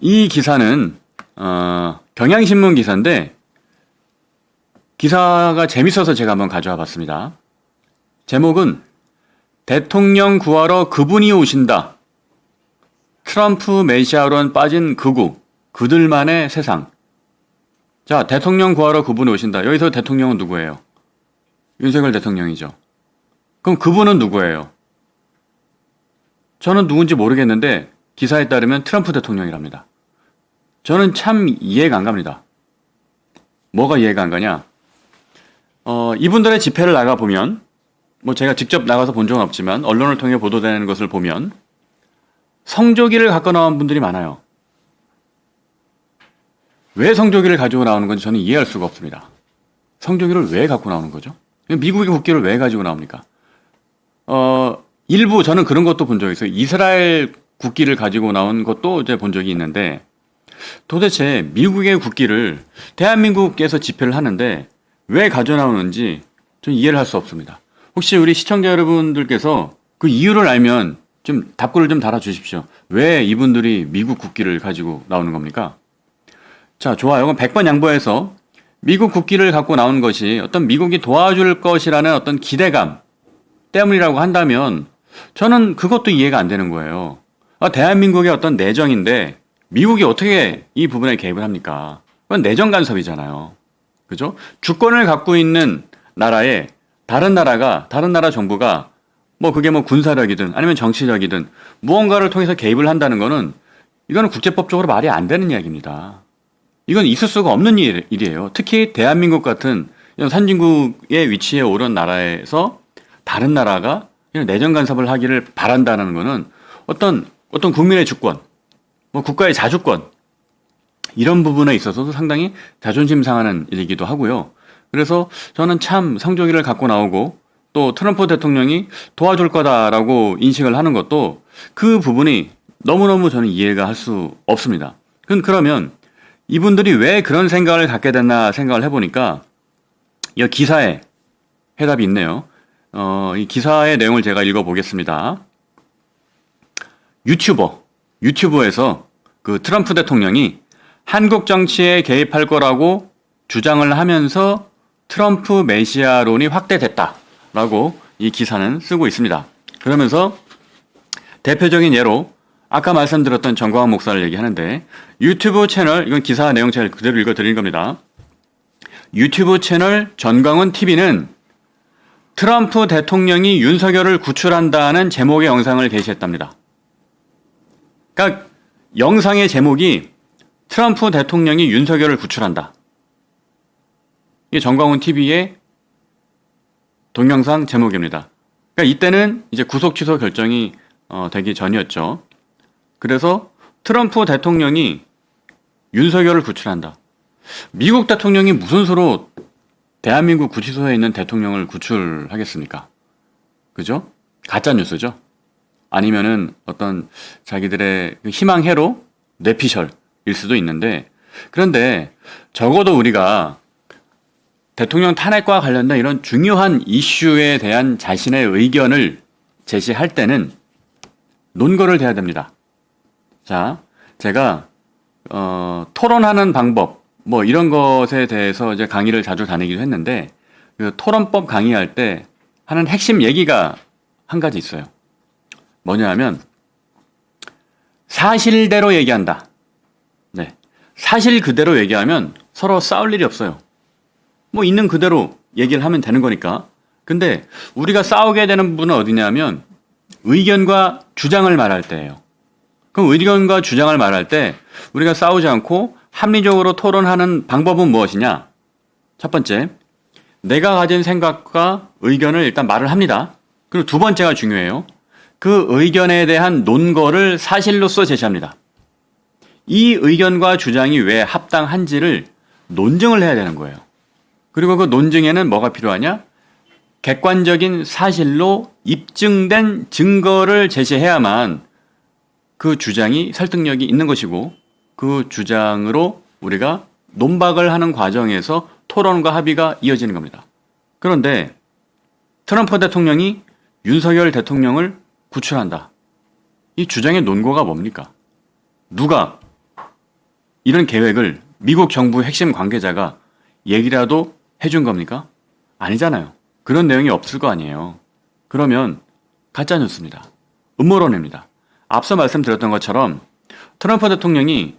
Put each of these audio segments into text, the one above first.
이 기사는 경향신문 기사인데 기사가 재밌어서 제가 한번 가져와 봤습니다. 제목은 대통령 구하러 그분이 오신다. 트럼프 메시아론 빠진 극우, 그들만의 세상. 자, 대통령 구하러 그분이 오신다. 여기서 대통령은 누구예요? 윤석열 대통령이죠. 그럼 그분은 누구예요? 저는 누군지 모르겠는데 기사에 따르면 트럼프 대통령이랍니다. 저는 참 이해가 안 갑니다. 뭐가 이해가 안 가냐? 이분들의 집회를 나가보면, 뭐 제가 직접 나가서 본 적은 없지만 언론을 통해 보도되는 것을 보면 성조기를 갖고 나온 분들이 많아요. 왜 성조기를 가지고 나오는 건지 저는 이해할 수가 없습니다. 성조기를 왜 갖고 나오는 거죠? 미국의 국기를 왜 가지고 나옵니까? 일부 저는 그런 것도 본 적이 있어요. 이스라엘 국기를 가지고 나온 것도 이제 본 적이 있는데 도대체 미국의 국기를 대한민국에서 집회를 하는데 왜 가져 나오는지 저는 이해를 할 수 없습니다. 혹시 우리 시청자 여러분들께서 그 이유를 알면 좀 답글을 좀 달아주십시오. 왜 이분들이 미국 국기를 가지고 나오는 겁니까? 자, 좋아요. 그럼 100번 양보해서 미국 국기를 갖고 나온 것이 어떤 미국이 도와줄 것이라는 어떤 기대감 때문이라고 한다면 저는 그것도 이해가 안 되는 거예요. 대한민국의 어떤 내정인데 미국이 어떻게 이 부분에 개입을 합니까? 그건 내정 간섭이잖아요. 그죠? 주권을 갖고 있는 나라에 다른 나라 정부가 뭐 그게 뭐 군사력이든 아니면 정치력이든 무언가를 통해서 개입을 한다는 거는 이거는 국제법적으로 말이 안 되는 이야기입니다. 이건 있을 수가 없는 일이에요. 특히 대한민국 같은 이런 선진국의 위치에 오른 나라에서 다른 나라가 내정 간섭을 하기를 바란다는 거는 어떤 국민의 주권, 뭐 국가의 자주권 이런 부분에 있어서도 상당히 자존심 상하는 일이기도 하고요. 그래서 저는 참 성조기를 갖고 나오고 또 트럼프 대통령이 도와줄 거다라고 인식을 하는 것도 그 부분이 너무너무 저는 이해가 할 수 없습니다. 그러면 이분들이 왜 그런 생각을 갖게 됐나 생각을 해보니까 이 기사에 해답이 있네요. 이 기사의 내용을 제가 읽어보겠습니다. 유튜브에서 그 트럼프 대통령이 한국 정치에 개입할 거라고 주장을 하면서 트럼프 메시아론이 확대됐다라고 이 기사는 쓰고 있습니다. 그러면서 대표적인 예로 아까 말씀드렸던 정광훈 목사를 얘기하는데 유튜브 채널, 이건 기사 내용 제가 그대로 읽어드리는 겁니다. 유튜브 채널 전광훈 TV는 트럼프 대통령이 윤석열을 구출한다는 제목의 영상을 게시했답니다. 그러니까 영상의 제목이 트럼프 대통령이 윤석열을 구출한다. 이게 정광훈 TV의 동영상 제목입니다. 그러니까 이때는 이제 구속 취소 결정이 되기 전이었죠. 그래서 트럼프 대통령이 윤석열을 구출한다. 미국 대통령이 무슨 수로 대한민국 구치소에 있는 대통령을 구출하겠습니까? 그죠? 가짜 뉴스죠. 아니면은 어떤 자기들의 희망회로 뇌피셜일 수도 있는데, 그런데 적어도 우리가 대통령 탄핵과 관련된 이런 중요한 이슈에 대한 자신의 의견을 제시할 때는 논거를 대야 됩니다. 자, 제가 토론하는 방법 뭐 이런 것에 대해서 이제 강의를 자주 다니기도 했는데 그 토론법 강의할 때 하는 핵심 얘기가 한 가지 있어요. 뭐냐 하면 사실대로 얘기한다. 네. 사실 그대로 얘기하면 서로 싸울 일이 없어요. 뭐 있는 그대로 얘기를 하면 되는 거니까. 근데 우리가 싸우게 되는 부분은 어디냐면 의견과 주장을 말할 때예요. 그럼 의견과 주장을 말할 때 우리가 싸우지 않고 합리적으로 토론하는 방법은 무엇이냐? 첫 번째, 내가 가진 생각과 의견을 일단 말을 합니다. 그리고 두 번째가 중요해요. 그 의견에 대한 논거를 사실로서 제시합니다. 이 의견과 주장이 왜 합당한지를 논증을 해야 되는 거예요. 그리고 그 논증에는 뭐가 필요하냐? 객관적인 사실로 입증된 증거를 제시해야만 그 주장이 설득력이 있는 것이고 그 주장으로 우리가 논박을 하는 과정에서 토론과 합의가 이어지는 겁니다. 그런데 트럼프 대통령이 윤석열 대통령을 구출한다. 이 주장의 논거가 뭡니까? 누가 이런 계획을 미국 정부 핵심 관계자가 얘기라도 해준 겁니까? 아니잖아요. 그런 내용이 없을 거 아니에요. 그러면 가짜뉴스입니다. 음모론입니다. 앞서 말씀드렸던 것처럼 트럼프 대통령이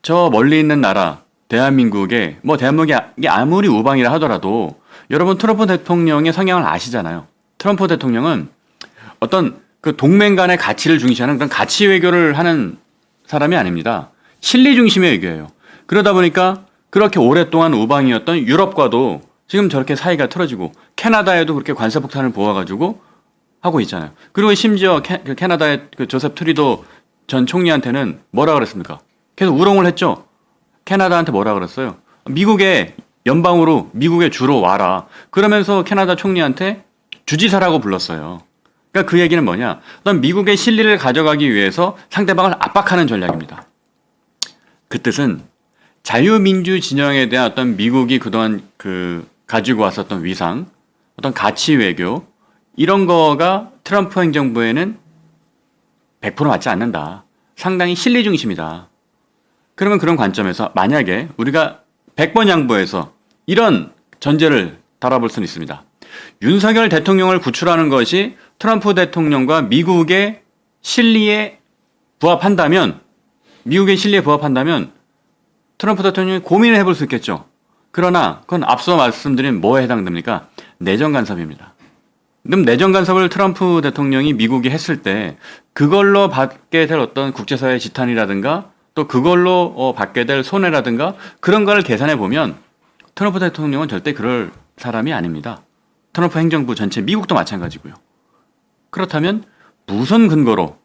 저 멀리 있는 나라 대한민국에 대한민국이 아무리 우방이라 하더라도 여러분 트럼프 대통령의 성향을 아시잖아요. 트럼프 대통령은 어떤 그 동맹 간의 가치를 중시하는 그런 가치 외교를 하는 사람이 아닙니다. 실리 중심의 외교예요. 그러다 보니까 그렇게 오랫동안 우방이었던 유럽과도 지금 저렇게 사이가 틀어지고 캐나다에도 그렇게 관세 폭탄을 보아가지고 하고 있잖아요. 그리고 심지어 캐나다의 그 조셉 트루도 전 총리한테는 뭐라 그랬습니까? 계속 우롱을 했죠. 캐나다한테 뭐라 그랬어요? 미국의 연방으로 미국의 주로 와라. 그러면서 캐나다 총리한테 주지사라고 불렀어요. 그러니까 그 얘기는 뭐냐? 어떤 미국의 실리를 가져가기 위해서 상대방을 압박하는 전략입니다. 그 뜻은 자유민주 진영에 대한 어떤 미국이 그동안 가지고 왔었던 위상, 어떤 가치 외교 이런 거가 트럼프 행정부에는 100% 맞지 않는다. 상당히 실리 중심이다. 그러면 그런 관점에서 만약에 우리가 100번 양보해서 이런 전제를 달아볼 수는 있습니다. 윤석열 대통령을 구출하는 것이 트럼프 대통령과 미국의 실리에 부합한다면 트럼프 대통령이 고민을 해볼 수 있겠죠. 그러나 그건 앞서 말씀드린 뭐에 해당됩니까? 내정 간섭입니다. 그럼 내정 간섭을 트럼프 대통령이 미국이 했을 때 그걸로 받게 될 어떤 국제사회 지탄이라든가 또 그걸로 받게 될 손해라든가 그런 걸 계산해 보면 트럼프 대통령은 절대 그럴 사람이 아닙니다. 트럼프 행정부 전체 미국도 마찬가지고요. 그렇다면 무슨 근거로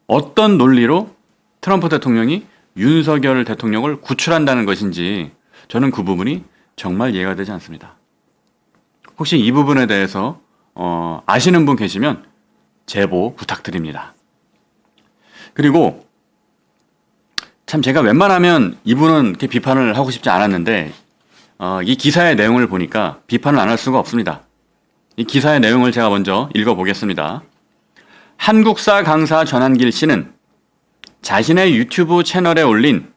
어떤 논리로 트럼프 대통령이 윤석열 대통령을 구출한다는 것인지 저는 그 부분이 정말 이해가 되지 않습니다. 혹시 이 부분에 대해서 아시는 분 계시면 제보 부탁드립니다. 그리고 참 제가 웬만하면 이분은 이렇게 비판을 하고 싶지 않았는데 이 기사의 내용을 보니까 비판을 안 할 수가 없습니다. 이 기사의 내용을 제가 먼저 읽어보겠습니다. 한국사 강사 전한길 씨는 자신의 유튜브 채널에 올린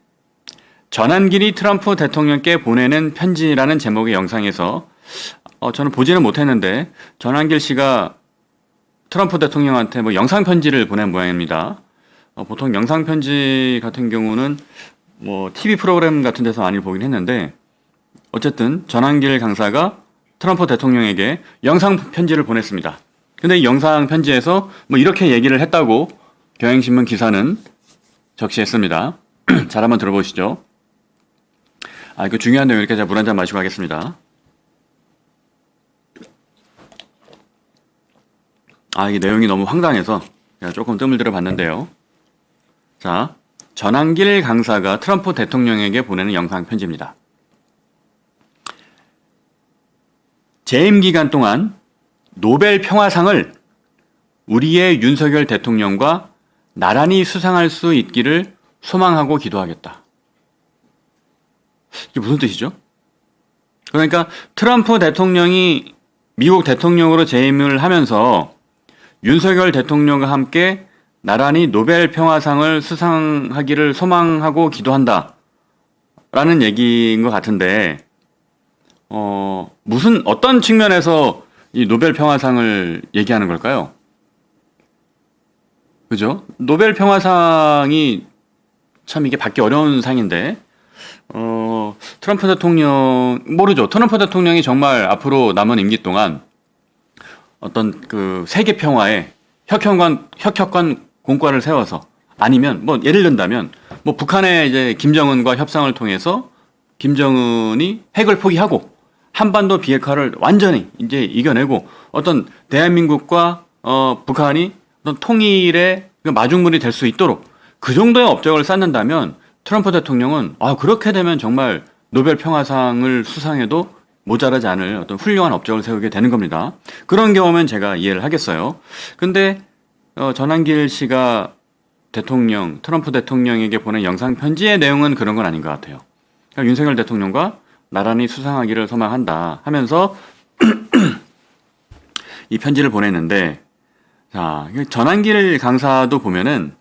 전한길이 트럼프 대통령께 보내는 편지라는 제목의 영상에서 저는 보지는 못했는데 전한길 씨가 트럼프 대통령한테 영상 편지를 보낸 모양입니다. 보통 영상 편지 같은 경우는 TV 프로그램 같은 데서 많이 보긴 했는데 어쨌든 전한길 강사가 트럼프 대통령에게 영상 편지를 보냈습니다. 근데 이 영상 편지에서 이렇게 얘기를 했다고 경향신문 기사는 적시했습니다. 잘 한번 들어보시죠. 이거 중요한 내용이니까 제가 물 한 잔 마시고 하겠습니다. 이게 내용이 너무 황당해서 제가 조금 뜸을 들여 봤는데요. 자, 전한길 강사가 트럼프 대통령에게 보내는 영상 편지입니다. 재임 기간 동안 노벨 평화상을 우리의 윤석열 대통령과 나란히 수상할 수 있기를 소망하고 기도하겠다. 이게 무슨 뜻이죠? 그러니까 트럼프 대통령이 미국 대통령으로 재임을 하면서 윤석열 대통령과 함께 나란히 노벨 평화상을 수상하기를 소망하고 기도한다 라는 얘기인 것 같은데 어떤 측면에서 이 노벨 평화상을 얘기하는 걸까요? 그죠? 노벨 평화상이 참 이게 받기 어려운 상인데 트럼프 대통령 모르죠. 트럼프 대통령이 정말 앞으로 남은 임기 동안 어떤 세계 평화에 혁혁한 공과를 세워서 아니면 예를 든다면 북한의 이제 김정은과 협상을 통해서 김정은이 핵을 포기하고 한반도 비핵화를 완전히 이제 이겨내고 어떤 대한민국과 북한이 어떤 통일의 마중물이 될 수 있도록 그 정도의 업적을 쌓는다면 트럼프 대통령은 그렇게 되면 정말 노벨 평화상을 수상해도 모자라지 않을 어떤 훌륭한 업적을 세우게 되는 겁니다. 그런 경우면 제가 이해를 하겠어요. 근데 전한길 씨가 트럼프 대통령에게 보낸 영상 편지의 내용은 그런 건 아닌 것 같아요. 그러니까 윤석열 대통령과 나란히 수상하기를 소망한다 하면서 이 편지를 보냈는데, 자, 전한길 강사도 보면은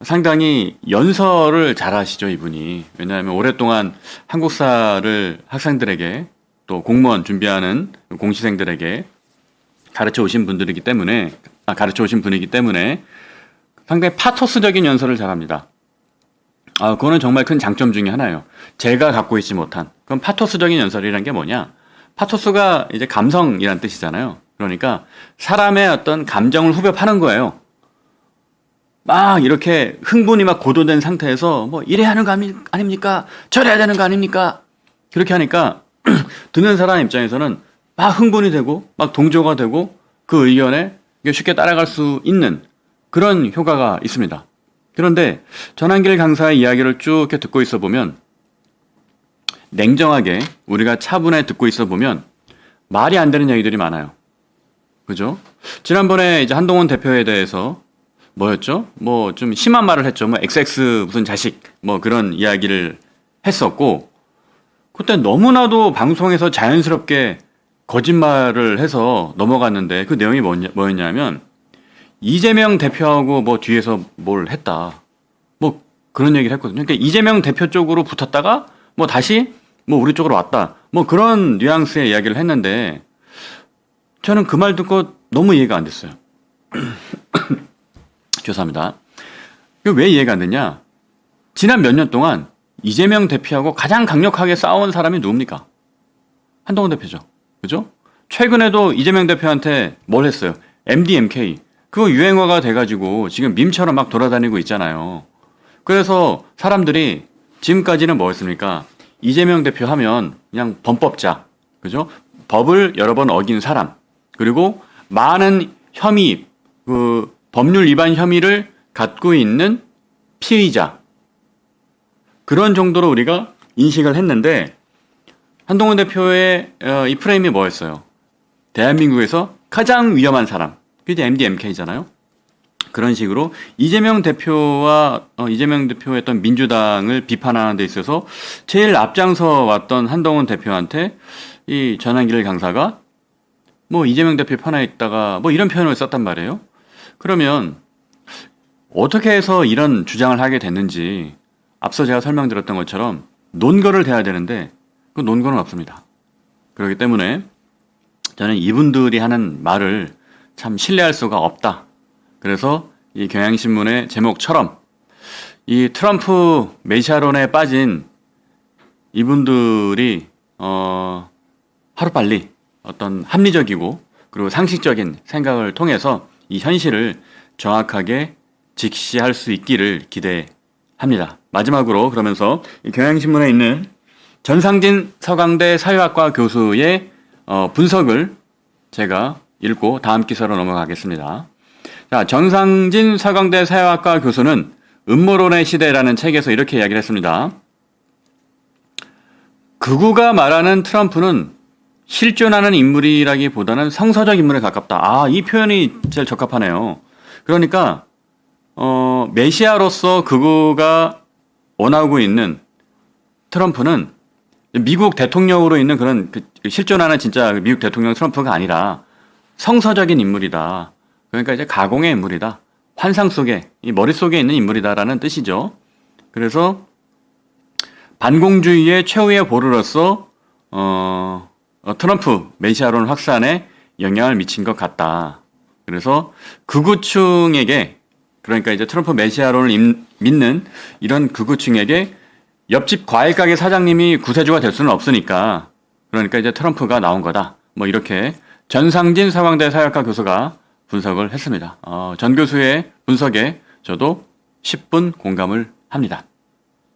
상당히 연설을 잘 하시죠, 이분이. 왜냐하면 오랫동안 한국사를 학생들에게 또 공무원 준비하는 공시생들에게 가르쳐 오신 분이기 때문에 상당히 파토스적인 연설을 잘합니다. 그거는 정말 큰 장점 중에 하나예요. 제가 갖고 있지 못한. 그럼 파토스적인 연설이란 게 뭐냐? 파토스가 이제 감성이란 뜻이잖아요. 그러니까 사람의 어떤 감정을 후벼 파는 거예요. 막 이렇게 흥분이 막 고도된 상태에서 뭐 이래야 하는 거 아닙니까? 저래야 되는 거 아닙니까? 그렇게 하니까 듣는 사람 입장에서는 막 흥분이 되고 막 동조가 되고 그 의견에 쉽게 따라갈 수 있는 그런 효과가 있습니다. 그런데 전한길 강사의 이야기를 쭉 이렇게 듣고 있어 보면 냉정하게 우리가 차분히 듣고 있어 보면 말이 안 되는 얘기들이 많아요. 그죠? 지난번에 이제 한동훈 대표에 대해서 뭐였죠? 뭐 좀 심한 말을 했죠. 뭐 XX 무슨 자식 뭐 그런 이야기를 했었고 그때 너무나도 방송에서 자연스럽게 거짓말을 해서 넘어갔는데 그 내용이 뭐였냐면 이재명 대표하고 뭐 뒤에서 뭘 했다. 뭐 그런 얘기를 했거든요. 그러니까 이재명 대표 쪽으로 붙었다가 뭐 다시 뭐 우리 쪽으로 왔다. 뭐 그런 뉘앙스의 이야기를 했는데 저는 그 말 듣고 너무 이해가 안 됐어요. 죄송합니다. 왜 이해가 안 되냐? 지난 몇 년 동안 이재명 대표하고 가장 강력하게 싸운 사람이 누굽니까? 한동훈 대표죠. 그죠? 최근에도 이재명 대표한테 뭘 했어요? MDMK. 그거 유행어가 돼가지고 지금 밈처럼 막 돌아다니고 있잖아요. 그래서 사람들이 지금까지는 뭐였습니까? 이재명 대표 하면 그냥 범법자. 그죠? 법을 여러 번 어긴 사람. 그리고 많은 혐의, 법률 위반 혐의를 갖고 있는 피의자. 그런 정도로 우리가 인식을 했는데 한동훈 대표의 이 프레임이 뭐였어요? 대한민국에서 가장 위험한 사람. 그게 MDMK잖아요. 그런 식으로 이재명 대표의 어떤 민주당을 비판하는 데 있어서 제일 앞장서 왔던 한동훈 대표한테 이 전한길 강사가 뭐 이재명 대표 편에 있다가 뭐 이런 표현을 썼단 말이에요. 그러면 어떻게 해서 이런 주장을 하게 됐는지 앞서 제가 설명드렸던 것처럼 논거를 대야 되는데 그 논거는 없습니다. 그렇기 때문에 저는 이분들이 하는 말을 참 신뢰할 수가 없다. 그래서 이 경향신문의 제목처럼 이 트럼프 메시아론에 빠진 이분들이 하루빨리 어떤 합리적이고 그리고 상식적인 생각을 통해서 이 현실을 정확하게 직시할 수 있기를 기대합니다. 마지막으로 그러면서 이 경향신문에 있는 전상진 서강대 사회학과 교수의 분석을 제가 읽고 다음 기사로 넘어가겠습니다. 자, 전상진 서강대 사회학과 교수는 음모론의 시대라는 책에서 이렇게 이야기를 했습니다. 극우가 말하는 트럼프는 실존하는 인물이라기보다는 성서적 인물에 가깝다. 이 표현이 제일 적합하네요. 그러니까 메시아로서 극우가 원하고 있는 트럼프는 미국 대통령으로 있는 그런 실존하는 진짜 미국 대통령 트럼프가 아니라 성서적인 인물이다. 그러니까 이제 가공의 인물이다. 환상 속에, 이 머릿속에 있는 인물이다라는 뜻이죠. 그래서 반공주의의 최후의 보루로서 트럼프 메시아론 확산에 영향을 미친 것 같다. 그래서 극우층에게, 그러니까 이제 트럼프 메시아론을 믿는 이런 극우층에게 옆집 과일가게 사장님이 구세주가 될 수는 없으니까, 그러니까 이제 트럼프가 나온 거다. 뭐 이렇게 전상진 서강대 사회학과 교수가 분석을 했습니다. 전 교수의 분석에 저도 10분 공감을 합니다.